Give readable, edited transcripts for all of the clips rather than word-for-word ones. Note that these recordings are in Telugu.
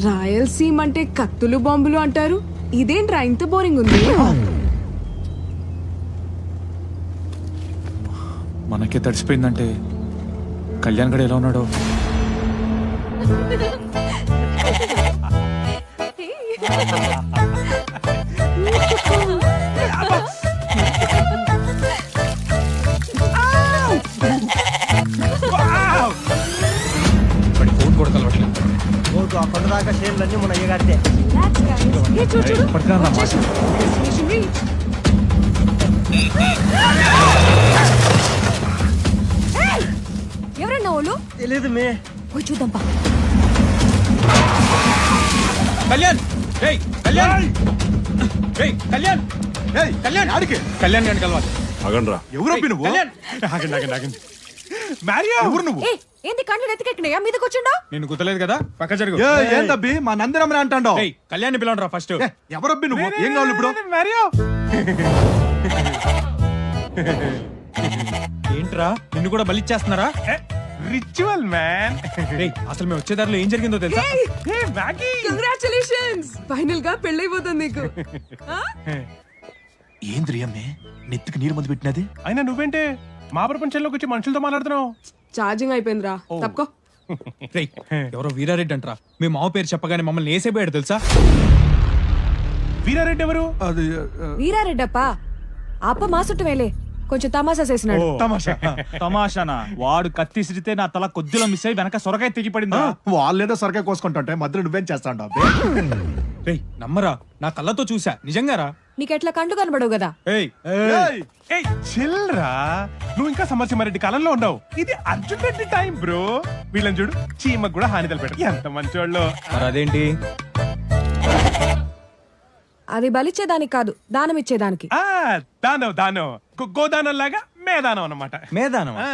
రాయలసీమ అంటే కత్తులు బాంబులు అంటారు, ఇదేంట్రా ఇంత బోరింగ్ ఉంది? మనకే తడిసిపోయిందంటే కళ్యాణ్ గడ ఎలా ఉన్నాడో. ఫోన్ కూడా కలవట్లేదు. ఆ కొండ దాకా షేర్లన్నీ మన అయ్యగారితే. ఏ చూడు చూడు. పట్టుకురా అమ్మా. Destination reach. Hey! ఎవరన్నా వాళ్ళు? తెలీదు మే. పోయి చూద్దాం పా. కళ్యాణ్ రేయ్ కళ్యాణ్ రేయ్ కళ్యాణ్ రేయ్ కళ్యాణ్ ఆడికి కళ్యాణ్ గారిని కలవాలి. అగండ్రా ఎవరబ్బి నువ్వు? ఆగండి మారియో ఎవరు నువ్వు? ఏ ఏంది కండ్లు నెత్తికెక్కినాయా? మీద కూర్చుండా? నేను గుర్తులేదు కదా, పక్క జరుగు. ఏందబ్బి మా నందిరమ్మని అంటాండో? రేయ్ కళ్యాణ్ పిలవండి రా ఫస్ట్. ఎవరబ్బి నువ్వు? ఏం కావాలి ఇప్పుడు? మారియో ఏంట్రా నిన్ను కూడా బలిచ్చేస్తున్నారా? Ritual man. రేయ్ అసలు మేము వచ్చే దారిలో ఏం జరిగిందో తెలుసా? హే మ్యాగీ, కంగ్రాచులేషన్స్, ఫైనల్ గా పెళ్ళైపోతుంది నీకు. ఏంద్రి అమ్మే నెత్తికి నీరు మందు పెట్టినది? అయినా నువ్వేంటే మా ప్రపంచంలోకి వచ్చి మనుషులతో మాట్లాడుతున్నావు? ఛార్జింగ్ అయిపోయిందిరా, తప్పుకో. రేయ్ ఎవరో వీరారెడ్డి అంటరా, మీ మావ పేరు చెప్పగానే మమ్మల్ని వేసేపోయాడు తెలుసా? వీరారెడ్డి ఎవరు? అది వీరారెడ్డప్ప అప్ప మా చుట్టమేలే, కొంచెం తమాషా చేసినాడు. తమాషా. తమాషానా? వాడు కత్తిసిరితే నా తల కొద్దిలో మిస్ అయ్యి వెనక సొరకాయ తెగిపడిందా? వాళ్ళేదో సొరకాయ కోసుకుంటుంటే మధ్యలో నువ్వేం చేస్తాండో? రేయ్ నమ్మరా, నా కళ్ళతో చూసా, నిజంగా రా. నీకెట్లా కండ్లు కనబడవు కదా? ఏయ్ ఏయ్ చిల్రా, నువ్వు ఇంకా సమరసింహారెడ్డి కాలంలో ఉండవు. ఇది అర్జున్ రెడ్డి టైం బ్రో. వీళ్ళని చూడు, చీమకు కూడా హాని తలపెట్టారు. ఎంత మంచోళ్ళు. మరి అదేంటి? అది బలిచ్చేదానికి కాదు, దానం ఇచ్చేదానికి. దానం గోదానం లాగా మేదానం అన్నమాట. మేదానం? ఆ.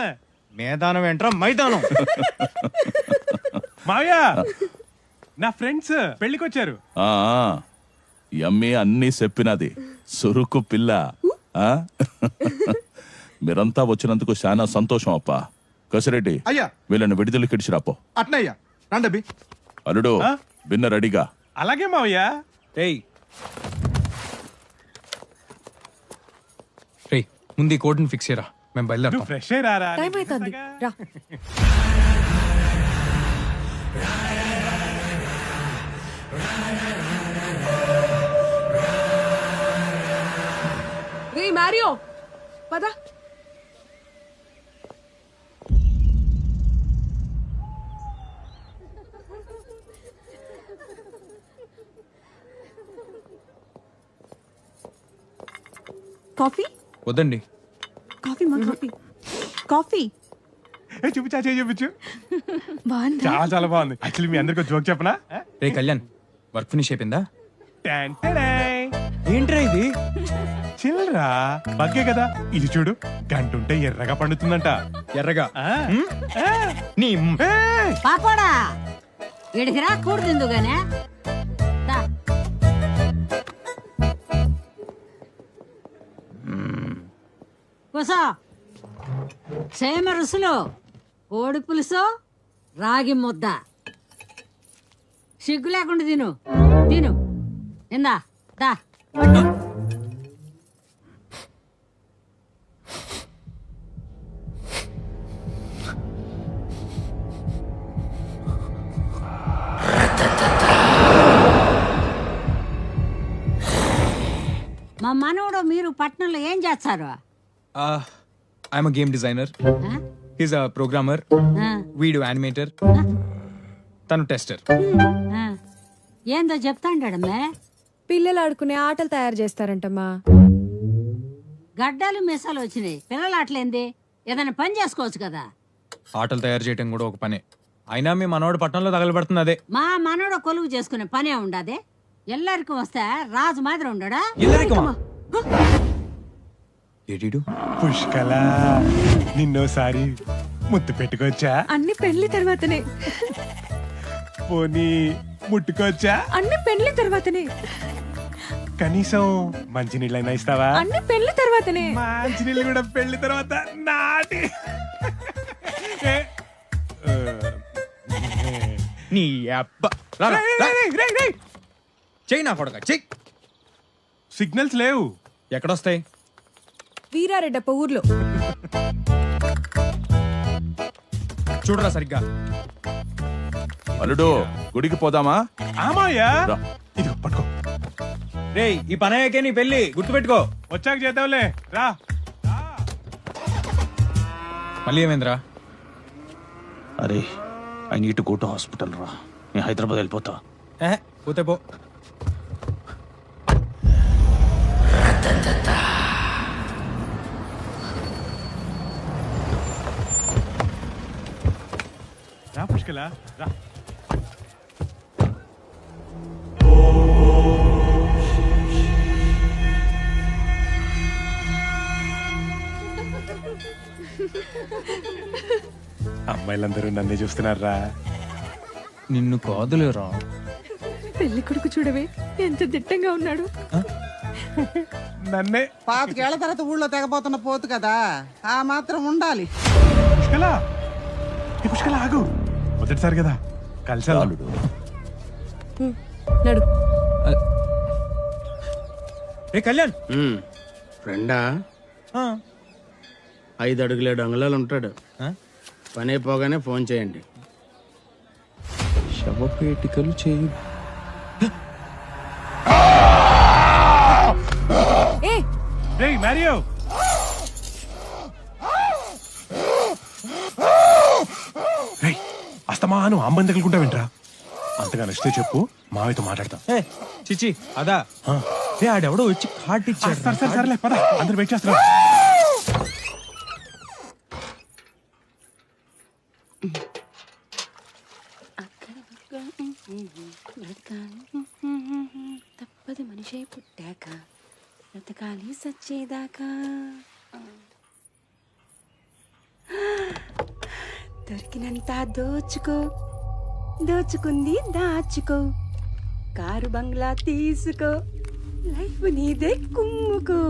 మేదానం ఏంట్రా మైదానం? మావయ్య, నా ఫ్రెండ్స్ పెళ్లికొచ్చారు. యమ్మి అన్నీ చెప్పినది సురుకు పిల్ల. ఆ? మీరంతా వచ్చినందుకు చాలా సంతోషం అప్ప. కసిరెడ్డి అయ్యా వీళ్ళని విడుదలకి ఇడిచిరాపో. అట్నయ్యా రండబ్బి. అల్లుడు ఆ? విన్న రెడీగా. అలాగే మావయ్య. రేయ్ రేయ్ ముందు ఈ కోడ్ని ఫిక్స్ చేయరా, మేము నువ్వు బయలుదేరుతాం. ఫ్రెష్ అయ్యి రారా. టైం అవుతుంది, రా. రే మారియో పద. కాఫీ వద్దండి. కాఫీ మా కాఫీ కాఫీ చూపించా చూపించు. బాగుందా? చాలా చాలా బాగుంది. యాక్చువల్లీ మీ అందరికి జోక్ చెప్పనా? రే కళ్యాణ్ వర్క్ ఫినిష్ అయిపోయిందా? టాన్ టాడాయ్. ఏంట్రా ఇది? చిల్రా, బగ్గే కదా. ఇది చూడు, గంటుంటే ఎర్రగా పండుతుందంట. ఎర్రగా? ఆ? ఆ. నీ ఏయ్! పాకోడా ఇడికి రా, కూడుతుందు గానే. కూసో. సేమ రుసులు, కోడి పులుసు, రాగి ముద్ద. సిగ్గు లేకుండా తిను తిను. ఇందా దా. మా మనవడు మీరు పట్నంలో ఏం చేస్తారు? I'm game designer, he's a programmer, video animator, తను టెస్టర్. ఏందో చెప్తాండమే. పిల్లలు ఆడుకునే ఆటలు తయారు చేస్తారంటమ్మా. గడ్డలు మిసాలు వచ్చినాయి, పిల్లలు అట్లేంది? ఏదైనా పని చేసుకోవచ్చు కదా. ఆటలు తయారు చేయడం కూడా ఒక పనే. అయినా మీ మనవాడు పట్టణంలో తగలబడుతుంది అదే. మా మనవడు కొలువు చేసుకునే పనే ఉండదే. ఎల్లరికి వస్తే రాజు మాదిరి ఉండడా? ఏడీడు పుష్కల, నిన్నోసారి ముద్దు పెట్టుకోవచ్చా? అన్ని పెళ్లి తర్వాతనే. పోనీ ముట్టుకోవచ్చా? అన్ని పెళ్లి తర్వాతనే. కనీసం మంచినీళ్ళైనా ఇస్తావా? అన్ని పెళ్లి తర్వాతనే. మంచినీళ్ళు కూడా పెళ్లి తర్వాత నాటి. నీ అబ్బా రా, రా, రా. రేయ్. చెయ్యి నా కొడక చెయ్యి. సిగ్నల్స్ లేవు. ఎక్కడొస్తాయి? వీరారెడ్డప్ప ఊర్లో. చూడరా సరిగ్గా. అల్లుడు గుడికి పోదామా? ఆమాయ్యా రా. ఇది పట్టుకో. రేయ్ ఈ పని అయ్యాకే నీ పెళ్లి గుర్తుపెట్టుకో. వచ్చాక చేద్దాంలే రా. మళ్ళీ ఏమైందిరా? అరే I need to go to hospital రా. నేను హైదరాబాద్ వెళ్ళిపోతా. పోతే పో. రా పుష్కల రా. అమ్మాయిలందరూ నన్నే చూస్తున్నారా? నిన్ను కాదులేరా. పెళ్లి కొడుకు చూడవే ఎంత దిట్టంగా ఉన్నాడు. నన్నే. పాతికేళ్ల తర్వాత ఊళ్ళో తెగపోతున్న పోతు కదా, ఆ మాత్రం ఉండాలి. పుష్కల ఈ పుష్కల ఆగు. మొదటిసారి కదా కలిసి అల్లుడు నడు. రే కళ్యాణ్. ఫ్రెండా 5 అడుగుల అంగుళాలు ఉంటాడు. పని అయిపోగానే ఫోన్ చేయండి. శవపేటికలు చేయి. ఏ రేయ్ మ్యారియో. రేయ్ అస్తమాను అమ్మని తగులుకుంటా వింట్రా. అంతగా నచ్చితే చెప్పు, మావితో మాట్లాడతాం. చిచి అదా. రే ఆడెవడో వచ్చి కార్డు ఇచ్చాడు. సరే సరేలే పద, అందరు వెయిట్ చేస్తున్నారు. తప్పదు మనిషి పుట్టాక బ్రతకాలి సచ్చేదాకా. దొరికినంత దోచుకో, దోచుకుంది దాచుకో, కారు బంగ్లా తీసుకో, లైఫ్ నీదే కుమ్ముకో.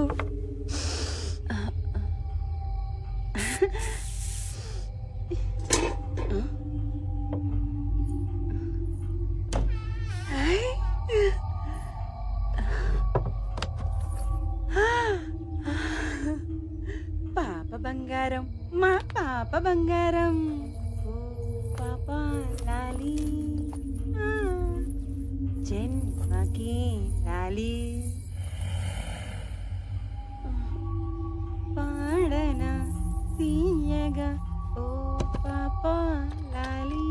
పాప బంగారం, మా పాప బంగారం, ఓ పాప లాలి, జన్మకి లాలి, పాడన తీయగా ఓ పాప లాలి.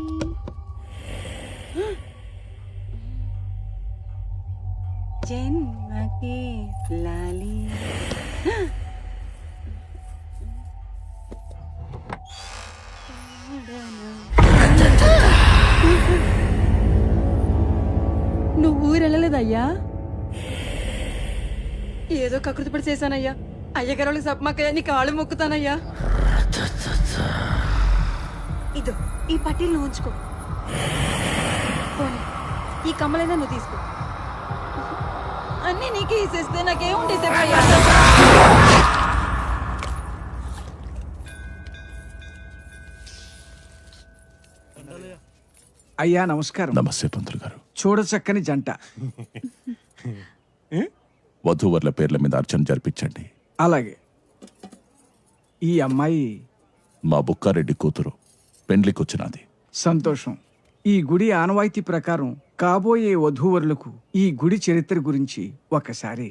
జన్మకి లాలి. నువ్వు ఊరెళ్ళలేదయ్యా? ఏదో కకృతి పడి చేశానయ్యా. అయ్యగారు సప్మాకయ్యా, నీ కాళ్ళు మొక్కుతానయ్యా. ఇదో ఈ పట్టీలు ఉంచుకో. పోనీ, ఈ కమ్మలైనా నువ్వు తీసుకో. అన్నీ నీకే ఇసేస్తే నాకేముండేసే. అయ్యా నమస్కారం. నమస్తే పంతులు గారు. చూడచక్కని జంట. వధూవర్ల పేర్ల మీద అర్చన జరిపించండి. అలాగే. ఈ అమ్మాయి మా బుక్కారెడ్డి కూతురు, పెండ్లికొచ్చినది. సంతోషం. ఈ గుడి ఆనవాయితీ ప్రకారం కాబోయే వధూవరులకు ఈ గుడి చరిత్ర గురించి ఒకసారి.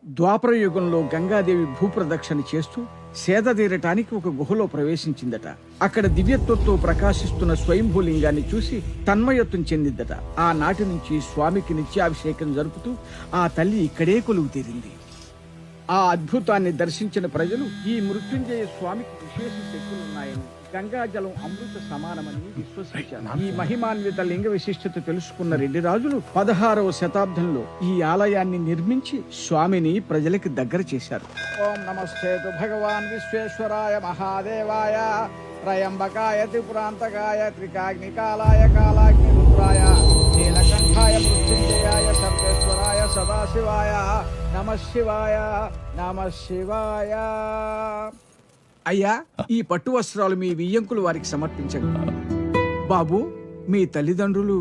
ద్వాపర యుగంలో గంగాదేవి భూప్రదక్షిణ చేస్తూ సేద తీరటానికి ఒక గుహలో ప్రవేశించిందట. అక్కడ దివ్యత్వంతో ప్రకాశిస్తున్న స్వయంభూలింగాన్ని చూసి తన్మయత్వం చెందిందట. ఆనాటి నుంచి స్వామికి నిత్యాభిషేకం జరుపుతూ ఆ తల్లి ఇక్కడే కొలువు తీరింది. ఆ అద్భుతాన్ని దర్శించిన ప్రజలు ఈ మృత్యుంజయ స్వామికి విశేష శక్తులున్నాయని, గంగాజలం అమృత సమానమని విశ్వసించారు. ఈ మహిమాన్విత లింగ విశిష్టత తెలుసుకున్న రెడ్డి రాజులు 16వ శతాబ్దంలో ఈ ఆలయాన్ని నిర్మించి స్వామిని ప్రజలకి దగ్గర చేశారు. ఓం నమస్తేతు భగవాన్ విశ్వేశ్వరాయ మహాదేవాయ త్రయంబకాయ త్రిపురాంతకాయ త్రికాగ్నికాలాయ కాలాగ్ని రుద్రాయ నీలకంఠాయ మృత్యుంజయాయ సర్వేశ్వరాయ సదాశివాయ నమః శివాయ నమః శివాయ. అయ్యా, ఈ పట్టు వస్త్రాలు మీ వియ్యంకులు వారికి సమర్పించండి. బాబు, మీ తల్లిదండ్రులు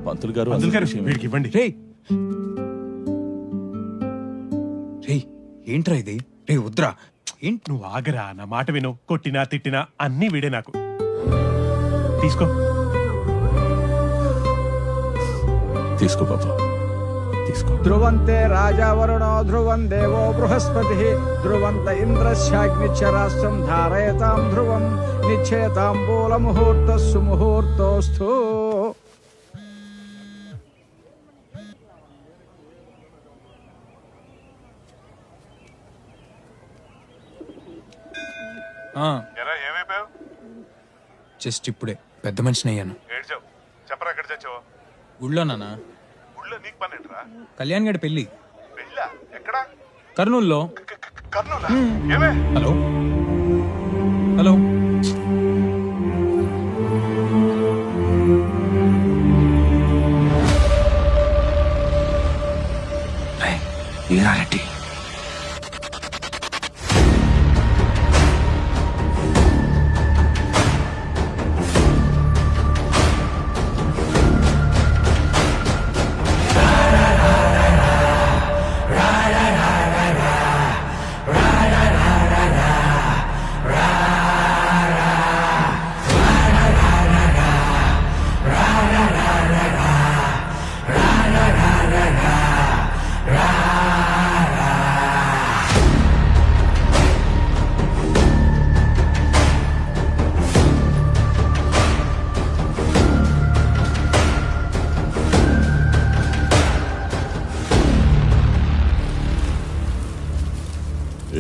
పంతులు గారు పంతులు గారు అసలు విషయం వీడికి ఇవ్వండి. రే రే ఏంట్రా ఇది? రే వద్దురా. ఏంటి? నువ్వు ఆగరా, నా మాట విను. కొట్టినా తిట్టినా అన్నీ వీడే నాకు. తీసుకో. తీసుకో బాబా, తీసుకో. ధ్రువంతే రాజా వరుణో ధ్రువం దేవో బృహస్పతి ధ్రువంత ఇంద్రశ్చాగ్నిచ్చ రాష్ట్రం ధారయతాం ధ్రువం నిశ్చయతాంబూల ముహూర్త సుముహూర్తోస్థు. జస్ట్ ఇప్పుడే పెద్ద మనిషిని అయ్యాను. చెప్పరా ఎక్కడ చచ్చావు? ఊళ్ళో నాన్న. ఊళ్ళో నీకు పని ఏంట్రా? కళ్యాణ్ గడి పెళ్లి పెళ్ళా? ఎక్కడ? కర్నూలులో. కర్నూలా? ఏమే? హలో హలో వీరారెడ్డి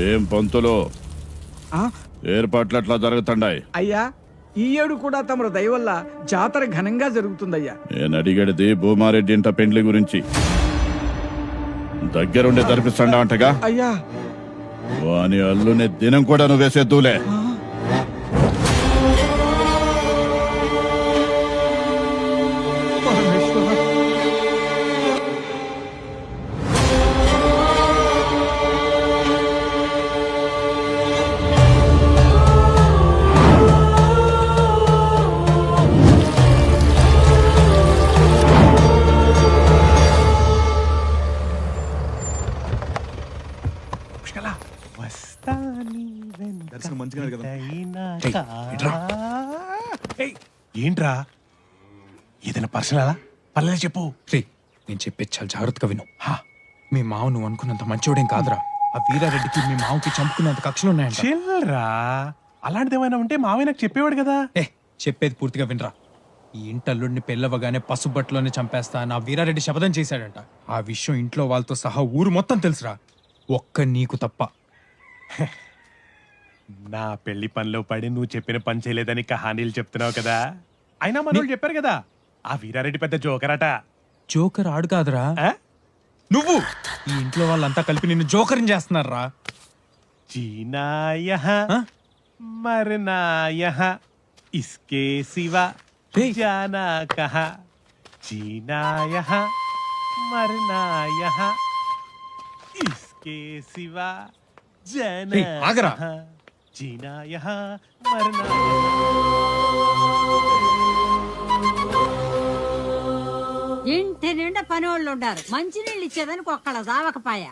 ఏం పంతులు, ఆ, ఏర్పాట్లు ఎట్లా జరుగుతుండాయి? అయ్యా ఈ ఏడు కూడా తమరు దయ వల్ల జాతర ఘనంగా జరుగుతుందయ్యా. నేను అడిగేది భూమారెడ్డి ఇంట పెండ్లి గురించి. దగ్గరుండి జరిపిస్తాడా అంటగా? అయ్యా వాని అల్లుని దినం కూడా నువ్వు వేసేద్దులే. పరమేశ్వర. దర్శనం మంచిగా కదా? ఏయ్, ఏంట్రా? ఏదైనా పర్సనలా? పర్లేదు చెప్పు. రే నేను చెప్పేది చాలా జాగ్రత్తగా విను. హా, మీ మావ నువ్వు అనుకున్నంత మంచోడేం కాదురా. ఆ వీరారెడ్డికి మీ మావకి చంపుకున్నంత కక్షలు ఉన్నాయంట. చిల్రా. అలాంటిది ఏమైనా ఉంటే మావయ్య నాకు చెప్పేవాడు కదా. ఏ చెప్పేది పూర్తిగా వినరా. ఈ ఇంటల్లుడిని పెళ్ళవగానే పసుబట్లోనే చంపేస్తా నా వీరారెడ్డి శపథం చేశాడంట. ఆ విషయం ఇంట్లో వాళ్ళతో సహా ఊరు మొత్తం తెలుసురా, ఒక్క నీకు తప్ప. నా పెళ్లి పనిలో పడి నువ్వు చెప్పిన పని చేయలేదని కహానీలు చెప్తున్నావు కదా. అయినా మనోళ్ళు చెప్పారు కదా, ఆ వీరారెడ్డి పెద్ద జోకరట. జోకర్ ఆడు కాదురా, ఆ? నువ్వు. ఈ ఇంట్లో వాళ్ళంతా కలిపి నిన్ను జోకర్ని చేస్తున్నారా. जीना यहाँ मरना यहाँ इसके सिवा जाना कहाँ. जीना यहाँ मरना यहाँ इसके सिवा जाना आगरा. कहाँ. जीना यहाँ मरना ఇంటి నిండా పని వాళ్ళు ఉండారు, మంచినీళ్ళు ఇచ్చేదానికి ఒక్కళ్ళ దావకపాయ.